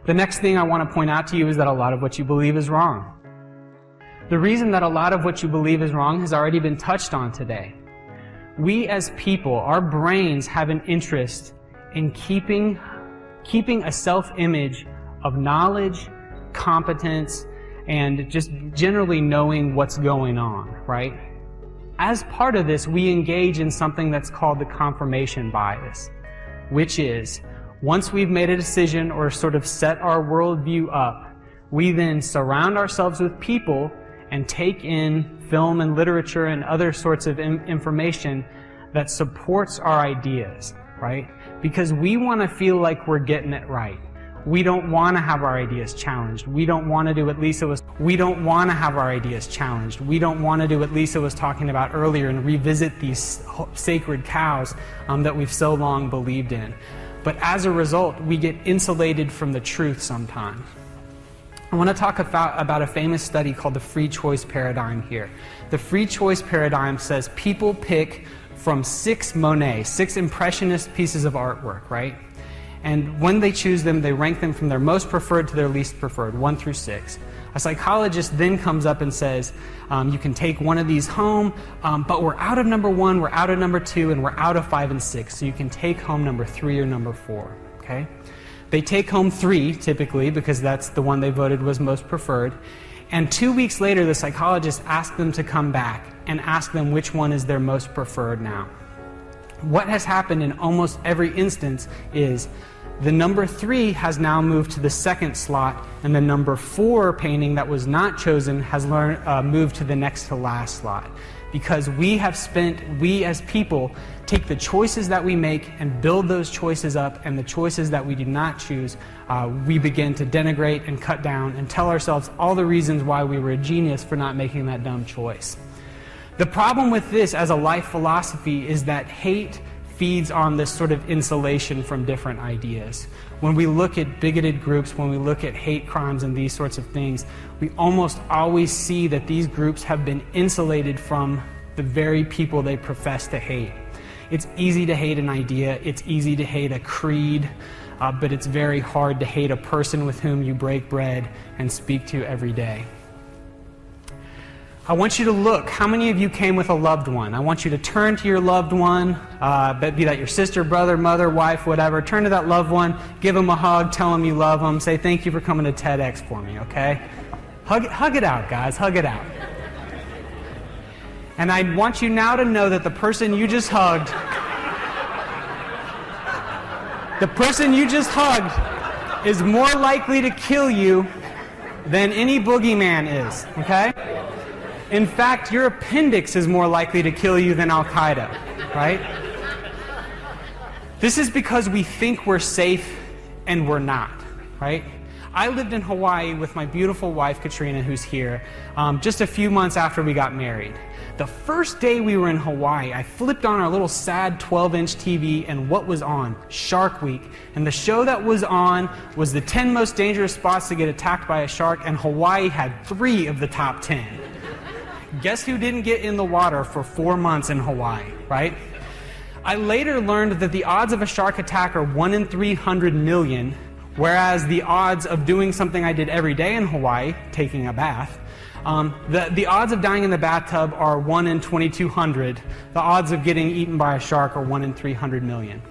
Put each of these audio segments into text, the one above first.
The next thing I want to point out to you is that a lot of what you believe is wrong. The reason that a lot of what you believe is wrong has already been touched on today. We as people, our brains have an interest in keeping a self-image of knowledge, competence, and just generally knowing what's going on, right? As part of this, we engage in something that's called the confirmation bias, which is, once we've made a decision or sort of set our worldview up, we then surround ourselves with people and take in film and literature and other sorts of information that supports our ideas, right? Because we want to feel like we're getting it right. We don't want to have our ideas challenged. We don't want to do what Lisa was talking about earlier and revisit these sacred cows that we've so long believed in. But as a result, we get insulated from the truth sometimes. I want to talk about a famous study called the free choice paradigm here. The free choice paradigm says people pick from 6 impressionist pieces of artwork, right? And when they choose them, they rank them from their most preferred to their least preferred, 1 through 6. A psychologist then comes up and says, you can take one of these home, but we're out of number 1, we're out of number 2, and we're out of 5 and 6. So you can take home number 3 or number 4, okay? They take home 3, typically, because that's the one they voted was most preferred. And 2 weeks later, the psychologist asks them to come back and ask them which one is their most preferred now. What has happened in almost every instance is the number 3 has now moved to the 2nd slot, and the number 4 painting that was not chosen has moved to the next to last slot. Because we as people, take the choices that we make and build those choices up, and the choices that we do not choose, we begin to denigrate and cut down and tell ourselves all the reasons why we were a genius for not making that dumb choice. The problem with this as a life philosophy is that hate feeds on this sort of insulation from different ideas. When we look at bigoted groups, when we look at hate crimes and these sorts of things, we almost always see that these groups have been insulated from the very people they profess to hate. It's easy to hate an idea, it's easy to hate a creed, but it's very hard to hate a person with whom you break bread and speak to every day. I want you to look. How many of you came with a loved one? I want you to turn to your loved one, be that your sister, brother, mother, wife, whatever. Turn to that loved one, give them a hug, tell them you love them, say thank you for coming to TEDx for me, okay? Hug it out, guys, hug it out. And I want you now to know that the person you just hugged, is more likely to kill you than any boogeyman is, okay? In fact, your appendix is more likely to kill you than Al-Qaeda, right? This is because we think we're safe and we're not, right? I lived in Hawaii with my beautiful wife, Katrina, who's here, just a few months after we got married. The first day we were in Hawaii, I flipped on our little sad 12-inch TV, and what was on? Shark Week. And the show that was on was the 10 most dangerous spots to get attacked by a shark, and Hawaii had 3 of the top 10. Guess who didn't get in the water for 4 months in Hawaii, right? I later learned that the odds of a shark attack are 1 in 300 million, whereas the odds of doing something I did every day in Hawaii, taking a bath, the odds of dying in the bathtub are 1 in 2,200. The odds of getting eaten by a shark are 1 in 300 million.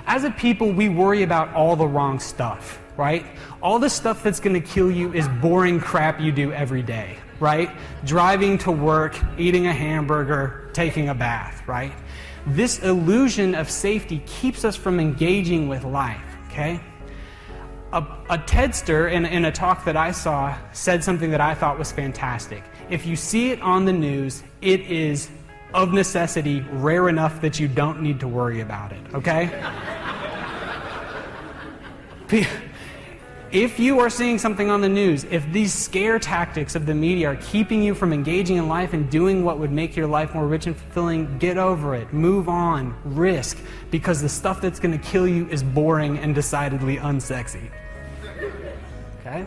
As a people, we worry about all the wrong stuff, right? All the stuff that's going to kill you is boring crap you do every day, right? Driving to work, eating a hamburger, taking a bath, right? This illusion of safety keeps us from engaging with life, okay? A TEDster in a talk that I saw said something that I thought was fantastic. If you see it on the news, it is of necessity rare enough that you don't need to worry about it, okay? If you are seeing something on the news, if these scare tactics of the media are keeping you from engaging in life and doing what would make your life more rich and fulfilling, get over it, move on, risk, because the stuff that's going to kill you is boring and decidedly unsexy. Okay?